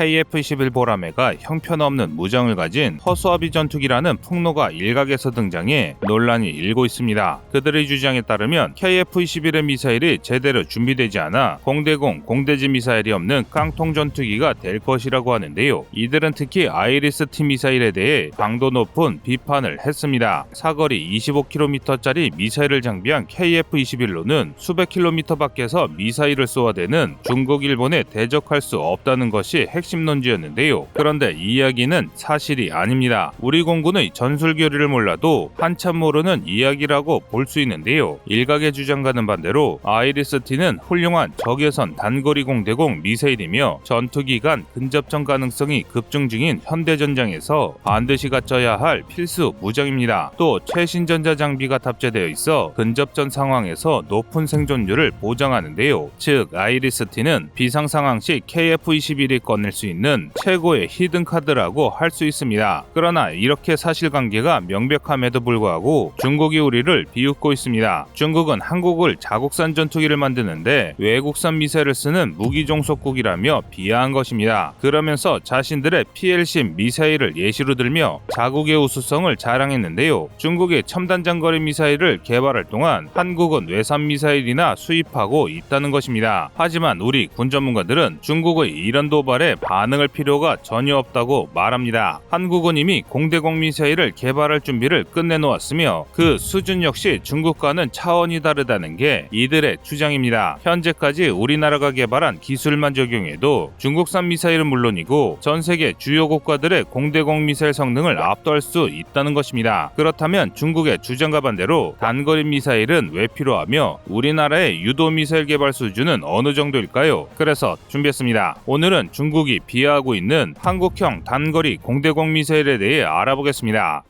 KF-21 보라매가 형편없는 무장을 가진 허수아비 전투기라는 폭로가 일각에서 등장해 논란이 일고 있습니다. 그들의 주장에 따르면 KF-21의 미사일이 제대로 준비되지 않아 공대공, 공대지 미사일이 없는 깡통 전투기가 될 것이라고 하는데요. 이들은 특히 아이리스-T 미사일에 대해 강도 높은 비판을 했습니다. 사거리 25km짜리 미사일을 장비한 KF-21로는 수백 킬로미터 밖에서 미사일을 쏘아대는 중국, 일본에 대적할 수 없다는 것이 핵심 논지였는데요. 그런데 이 이야기는 사실이 아닙니다. 우리 공군의 전술 교리를 몰라도 한참 모르는 이야기라고 볼 수 있는데요. 일각의 주장과는 반대로 아이리스-T는 훌륭한 적외선 단거리 공대공 미사일이며 전투기 간 근접전 가능성이 급증 중인 현대전장에서 반드시 갖춰야 할 필수 무장입니다. 또 최신 전자 장비가 탑재되어 있어 근접전 상황에서 높은 생존율을 보장하는데요. 즉 아이리스-T는 비상 상황 시 KF-21이 꺼낼 수 있는 최고의 히든 카드라고 할 수 있습니다. 그러나 이렇게 사실관계가 명백함에도 불구하고 중국이 우리를 비웃고 있습니다. 중국은 한국을 자국산 전투기를 만드는데 외국산 미사일을 쓰는 무기 종속국이라며 비하한 것입니다. 그러면서 자신들의 PLC 미사일을 예시로 들며 자국의 우수성을 자랑했는데요. 중국의 첨단 장거리 미사일을 개발할 동안 한국은 외산 미사일이나 수입하고 있다는 것입니다. 하지만 우리 군 전문가들은 중국의 이런 도발에 반응할 필요가 전혀 없다고 말합니다. 한국은 이미 공대공 미사일을 개발할 준비를 끝내놓았으며 그 수준 역시 중국과는 차원이 다르다는 게 이들의 주장입니다. 현재까지 우리나라가 개발한 기술만 적용해도 중국산 미사일은 물론이고 전 세계 주요 국가들의 공대공 미사일 성능을 압도할 수 있다는 것입니다. 그렇다면 중국의 주장과 반대로 단거리 미사일은 왜 필요하며 우리나라의 유도 미사일 개발 수준은 어느 정도일까요? 그래서 준비했습니다. 오늘은 중국이 비하하고 있는 한국형 단거리 공대공 미사일에 대해 알아보겠습니다.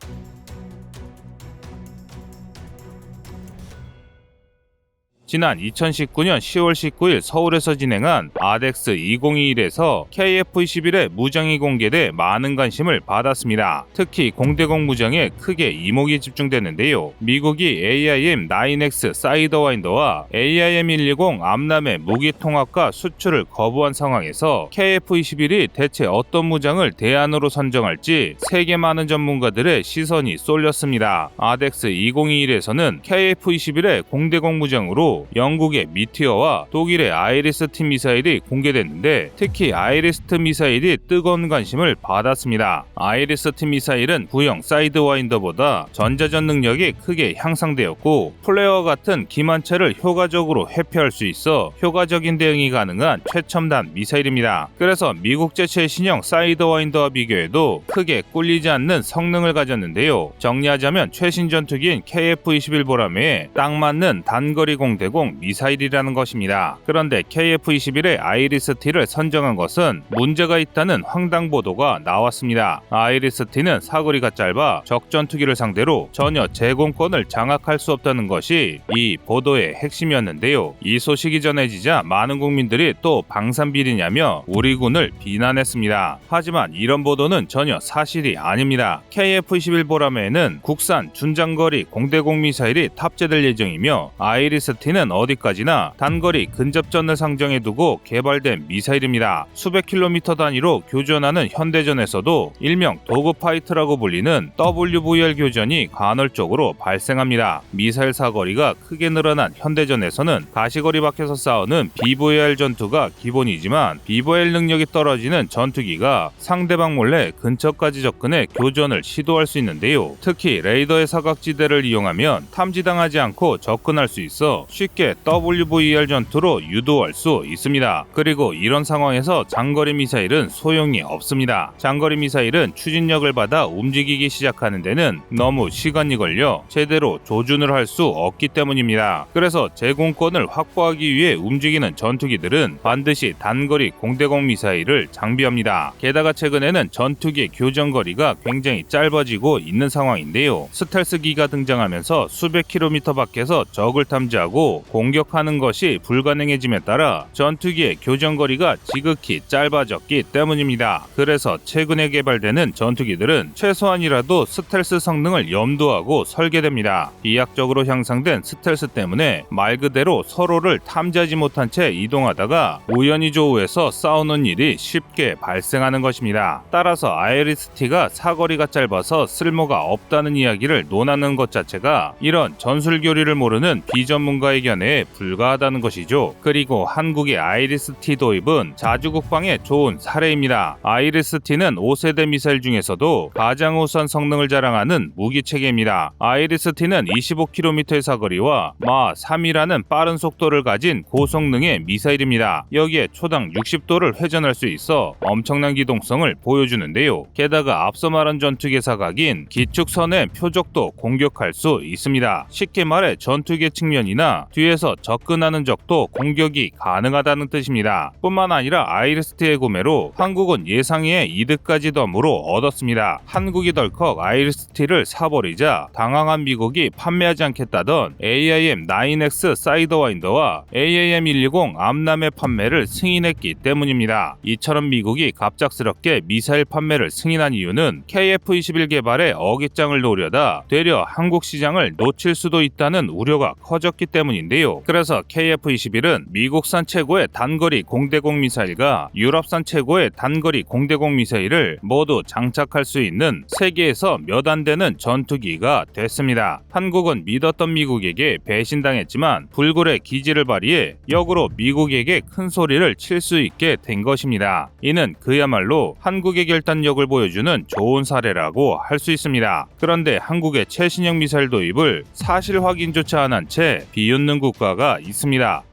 지난 2019년 10월 19일 서울에서 진행한 아덱스 2021에서 KF-21의 무장이 공개돼 많은 관심을 받았습니다. 특히 공대공 무장에 크게 이목이 집중됐는데요. 미국이 AIM-9X 사이더와인더와 AIM-120 암람의 무기 통합과 수출을 거부한 상황에서 KF-21이 대체 어떤 무장을 대안으로 선정할지 세계 많은 전문가들의 시선이 쏠렸습니다. 아덱스 2021에서는 KF-21의 공대공 무장으로 영국의 미티어와 독일의 아이리스-T 미사일이 공개됐는데 특히 아이리스-T 미사일이 뜨거운 관심을 받았습니다. 아이리스-T 미사일은 구형 사이드와인더보다 전자전 능력이 크게 향상되었고 플레어와 같은 기만체를 효과적으로 회피할 수 있어 효과적인 대응이 가능한 최첨단 미사일입니다. 그래서 미국제 최신형 사이드와인더와 비교해도 크게 꿀리지 않는 성능을 가졌는데요. 정리하자면 최신 전투기인 KF-21 보라매에 딱 맞는 단거리 공대공 미사일이라는 것입니다. 그런데 KF-21의 아이리스-T를 선정한 것은 문제가 있다는 황당 보도가 나왔습니다. 아이리스-T는 사거리가 짧아 적 전투기를 상대로 전혀 제공권을 장악할 수 없다는 것이 이 보도의 핵심이었는데요. 이 소식이 전해지자 많은 국민들이 또 방산비리냐며 우리 군을 비난했습니다. 하지만 이런 보도는 전혀 사실이 아닙니다. KF-21 보라매에는 국산 중장거리 공대공 미사일이 탑재될 예정이며 아이리스-T는 어디까지나 단거리 근접전을 상정해 두고 개발된 미사일입니다. 수백 킬로미터 단위로 교전하는 현대전에서도 일명 도그파이트라고 불리는 WVR 교전이 간헐적으로 발생합니다. 미사일 사거리가 크게 늘어난 현대전에서는 가시거리 밖에서 싸우는 BVR 전투가 기본이지만 BVR 능력이 떨어지는 전투기가 상대방 몰래 근처까지 접근해 교전을 시도할 수 있는데요. 특히 레이더의 사각지대를 이용하면 탐지당하지 않고 접근할 수 있어 쉽게 WVR 전투로 유도할 수 있습니다. 그리고 이런 상황에서 장거리 미사일은 소용이 없습니다. 장거리 미사일은 추진력을 받아 움직이기 시작하는 데는 너무 시간이 걸려 제대로 조준을 할 수 없기 때문입니다. 그래서 제공권을 확보하기 위해 움직이는 전투기들은 반드시 단거리 공대공 미사일을 장비합니다. 게다가 최근에는 전투기의 교전거리가 굉장히 짧아지고 있는 상황인데요. 스텔스기가 등장하면서 수백 킬로미터 밖에서 적을 탐지하고 있어도 공격하는 것이 불가능해짐에 따라 전투기의 교전거리가 지극히 짧아졌기 때문입니다. 그래서 최근에 개발되는 전투기들은 최소한이라도 스텔스 성능을 염두하고 설계됩니다. 비약적으로 향상된 스텔스 때문에 말 그대로 서로를 탐지하지 못한 채 이동하다가 우연히 조우해서 싸우는 일이 쉽게 발생하는 것입니다. 따라서 아이리스-T가 사거리가 짧아서 쓸모가 없다는 이야기를 논하는 것 자체가 이런 전술교리를 모르는 비전문가의 견해에 불과하다는 것이죠. 그리고 한국의 아이리스-T 도입은 자주국방에 좋은 사례입니다. 아이리스-T는 5세대 미사일 중에서도 가장 우수한 성능을 자랑하는 무기체계입니다. 아이리스-T는 25km의 사거리와 마 3이라는 빠른 속도를 가진 고성능의 미사일입니다. 여기에 초당 60도를 회전할 수 있어 엄청난 기동성을 보여주는데요. 게다가 앞서 말한 전투기 사각인 기축선의 표적도 공격할 수 있습니다. 쉽게 말해 전투기 측면이나 뒤에서 접근하는 적도 공격이 가능하다는 뜻입니다. 뿐만 아니라 아이리스-T의 구매로 한국은 예상외의 이득까지 덤으로 얻었습니다. 한국이 덜컥 아이리스-T를 사버리자 당황한 미국이 판매하지 않겠다던 AIM-9X 사이더와인더와 AIM-120 암람의 판매를 승인했기 때문입니다. 이처럼 미국이 갑작스럽게 미사일 판매를 승인한 이유는 KF-21 개발에 어깃장을 놓으려다 되려 한국 시장을 놓칠 수도 있다는 우려가 커졌기 때문인데요. 그래서 KF-21은 미국산 최고의 단거리 공대공 미사일과 유럽산 최고의 단거리 공대공 미사일을 모두 장착할 수 있는 세계에서 몇 안 되는 전투기가 됐습니다. 한국은 믿었던 미국에게 배신당했지만 불굴의 기지를 발휘해 역으로 미국에게 큰 소리를 칠 수 있게 된 것입니다. 이는 그야말로 한국의 결단력을 보여주는 좋은 사례라고 할 수 있습니다. 그런데 한국의 최신형 미사일 도입을 사실 확인조차 안 한 채 비웃는 국가가 있습니다.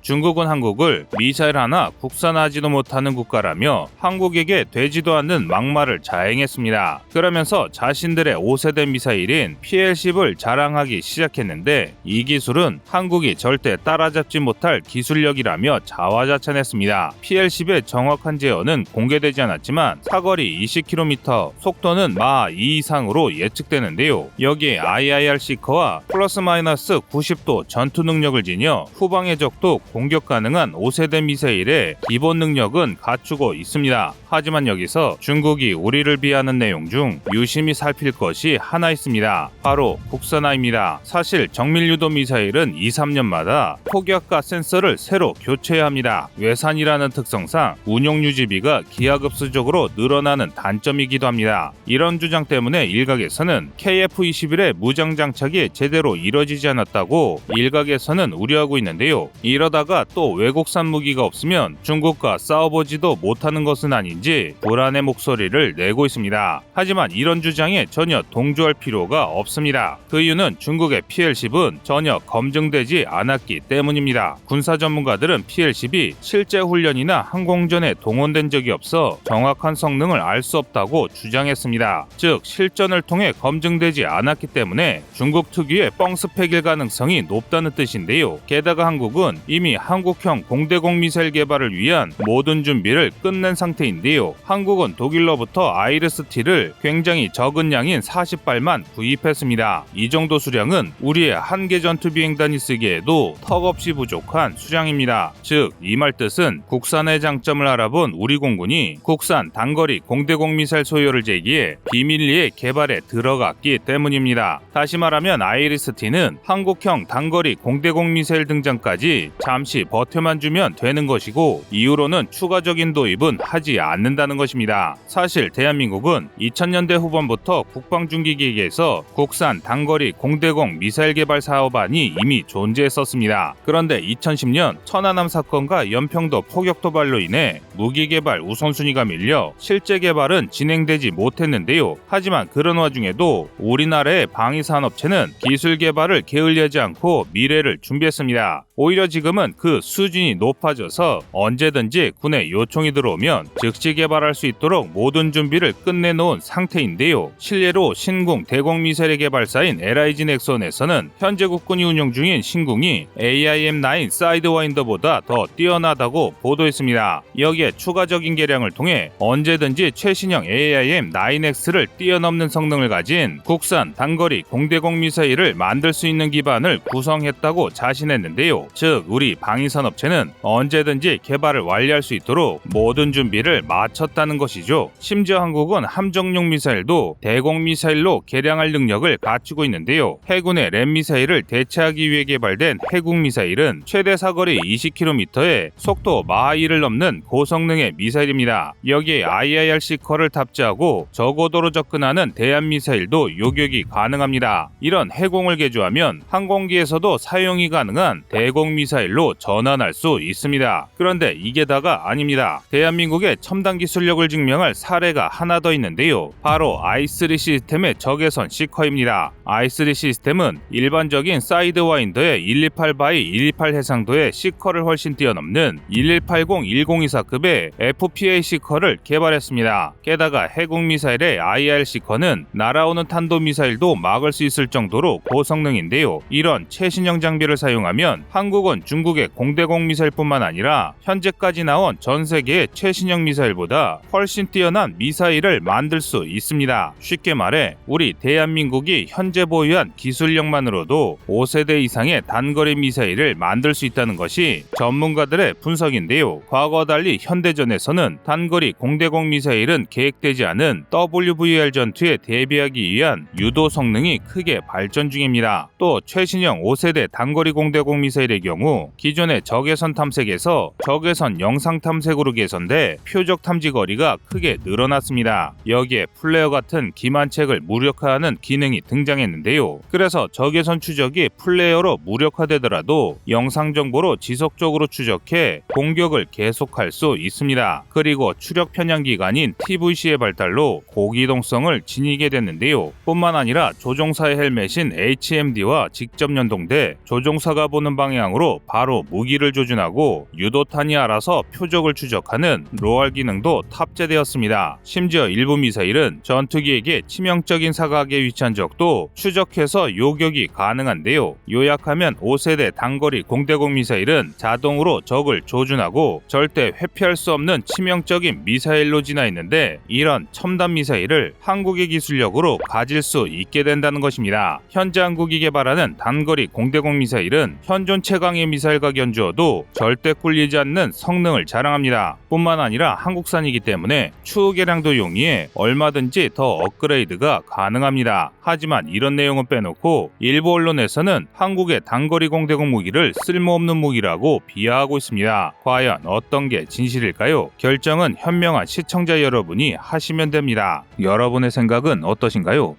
중국은 한국을 미사일 하나 국산하지도 못하는 국가라며 한국에게 되지도 않는 막말을 자행했습니다. 그러면서 자신들의 5세대 미사일인 PL-10을 자랑하기 시작했는데 이 기술은 한국이 절대 따라잡지 못할 기술력이라며 자화자찬했습니다. PL-10의 정확한 제어는 공개되지 않았지만 사거리 20km, 속도는 마 2 이상으로 예측되는데요. 여기에 IIR 시커와 플러스 마이너스 90도 전투 능력을 지녀 후방의 적도 공격 가능한 5세대 미사일의 기본 능력은 갖추고 있습니다. 하지만 여기서 중국이 우리를 비하는 내용 중 유심히 살필 것이 하나 있습니다. 바로 국산화입니다. 사실 정밀유도 미사일은 2, 3년마다 폭격과 센서를 새로 교체해야 합니다. 외산이라는 특성상 운용 유지비가 기하급수적으로 늘어나는 단점이기도 합니다. 이런 주장 때문에 일각에서는 KF-21의 무장 장착이 제대로 이뤄지지 않았다고 일각에서는 우려하고 있는데요. 이러다가 또 외국산 무기가 없으면 중국과 싸워보지도 못하는 것은 아닌지 불안의 목소리를 내고 있습니다. 하지만 이런 주장에 전혀 동조할 필요가 없습니다. 그 이유는 중국의 PL-10은 전혀 검증되지 않았기 때문입니다. 군사 전문가들은 PL-10이 실제 훈련이나 항공전에 동원된 적이 없어 정확한 성능을 알 수 없다고 주장했습니다. 즉 실전을 통해 검증되지 않았기 때문에 중국 특유의 뻥스펙일 가능성이 높다는 뜻인데요. 게다가 한국은 이미 한국형 공대공 미사일 개발을 위한 모든 준비를 끝낸 상태인데요. 한국은 독일로부터 아이리스-T를 굉장히 적은 양인 40발만 구입했습니다. 이 정도 수량은 우리의 한 개 전투 비행단이 쓰기에도 턱없이 부족한 수량입니다. 즉 이 말 뜻은 국산의 장점을 알아본 우리 공군이 국산 단거리 공대공 미사일 소요를 제기해 비밀리에 개발에 들어갔기 때문입니다. 다시 말하면 아이리스-T는 한국형 단거리 공대공 미사일 등장까지 잠시 버텨만 주면 되는 것이고 이후로는 추가적인 도입은 하지 않는다는 것입니다. 사실 대한민국은 2000년대 후반부터 국방중기기획에서 국산 단거리 공대공 미사일 개발 사업안이 이미 존재했었습니다. 그런데 2010년 천안함 사건과 연평도 포격 도발로 인해 무기 개발 우선순위가 밀려 실제 개발은 진행되지 못했는데요. 하지만 그런 와중에도 우리나라의 방위산업체는 기술 개발을 게을리하지 않고 미래를 준비했습니다. 오히려 지금은 그 수준이 높아져서 언제든지 군에 요청이 들어오면 즉시 개발할 수 있도록 모든 준비를 끝내놓은 상태인데요. 실례로 신궁 대공미사일의 개발사인 LIG 넥슨에서는 현재 국군이 운영 중인 신궁이 AIM-9 사이드와인더보다 더 뛰어나다고 보도했습니다. 여기에 추가적인 개량을 통해 언제든지 최신형 AIM-9X를 뛰어넘는 성능을 가진 국산 단거리 공대공 미사일을 만들 수 있는 기반을 구성했다고 자신했는데요. 즉 우리 방위산업체는 언제든지 개발을 완료할 수 있도록 모든 준비를 마쳤다는 것이죠. 심지어 한국은 함정용 미사일도 대공 미사일로 개량할 능력을 갖추고 있는데요. 해군의 램 미사일을 대체하기 위해 개발된 해국 미사일은 최대 사거리 20km에 속도 마하 1을 넘는 고성능의 미사일입니다. 여기에 IIRC커를 탑재하고 저고도로 접근하는 대한 미사일도 요격이 가능합니다. 이런 해공을 개조하면 항공기에서도 사용이 가능한 대공 미사일로 전환할 수 있습니다. 그런데 이게 다가 아닙니다. 대한민국의 첨단 기술력을 증명할 사례가 하나 더 있는데요. 바로 I3 시스템의 적외선 시커입니다. I3 시스템은 일반적인 사이드와인더의 128x128 해상도의 시커를 훨씬 뛰어넘는 1180-1024급의 FPA 시커를 개발했습니다. 게다가 해국 미사일의 IR 시커는 날아오는 탄도미사일도 막을 수 있을 정도로 고성능인데요. 이런 최신형 장비를 사용하면 한국은 중국의 공대공 미사일뿐만 아니라 현재까지 나온 전 세계의 최신형 미사일보다 훨씬 뛰어난 미사일을 만들 수 있습니다. 쉽게 말해 우리 대한민국이 현재 보유한 기술력만으로도 5세대 이상의 단거리 미사일을 만들 수 있다는 것이 전문가들의 분석인데요. 과거와 달리 현대전에서는 단거리 공대공 미사일은 계획되지 않은 WVR 전투에 대비하기 위한 유도 성능이 크게 발전 중입니다. 또 최신형 5세대 단거리 공대공 미사일의 경우 기존의 적외선 탐색에서 적외선 영상 탐색으로 개선돼 표적 탐지 거리가 크게 늘어났습니다. 여기에 플레어 같은 기만책을 무력화하는 기능이 등장했는데요. 그래서 적외선 추적이 플레어로 무력화되더라도 영상 정보로 지속적으로 추적해 공격을 계속할 수 있습니다. 그리고 추력 편향 기관인 TVC의 발달로 고기동성을 지니게 됐는데요. 뿐만 아니라 조종사의 헬멧인 HMD와 직접 연동돼 조종사가 보는 방향으로 바로 무기를 조준하고 유도탄이 알아서 표적을 추적하는 로알 기능도 탑재되었습니다. 심지어 일부 미사일은 전투기에게 치명적인 사각에 위치한 적도 추적해서 요격이 가능한데요. 요약하면 5세대 단거리 공대공 미사일은 자동으로 적을 조준하고 절대 회피할 수 없는 치명적인 미사일로 진화했는데 이런 첨단 미사일을 한국의 기술력으로 가질 수 있게 된다는 것입니다. 현재 한국이 개발하는 단거리 공대공 미사일은 현존 최강의 미사일과 견주어도 절대 꿀리지 않는 성능을 자랑합니다. 뿐만 아니라 한국산이기 때문에 추후 개량도 용이해 얼마든지 더 업그레이드가 가능합니다. 하지만 이런 내용은 빼놓고 일부 언론에서는 한국의 단거리 공대공 무기를 쓸모없는 무기라고 비하하고 있습니다. 과연 어떤 게 진실일까요? 결정은 현명한 시청자 여러분이 하시면 됩니다. 여러분의 생각은 어떠신가요?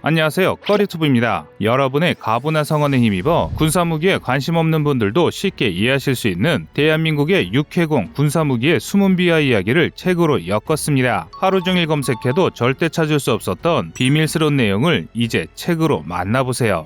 안녕하세요, 꺼리투브입니다. 여러분의 가부나 성원에 힘입어 군사무기에 관심 없는 분들도 쉽게 이해하실 수 있는 대한민국의 육해공 군사무기의 숨은 비하 이야기를 책으로 엮었습니다. 하루 종일 검색해도 절대 찾을 수 없었던 비밀스러운 내용을 이제 책으로 만나보세요.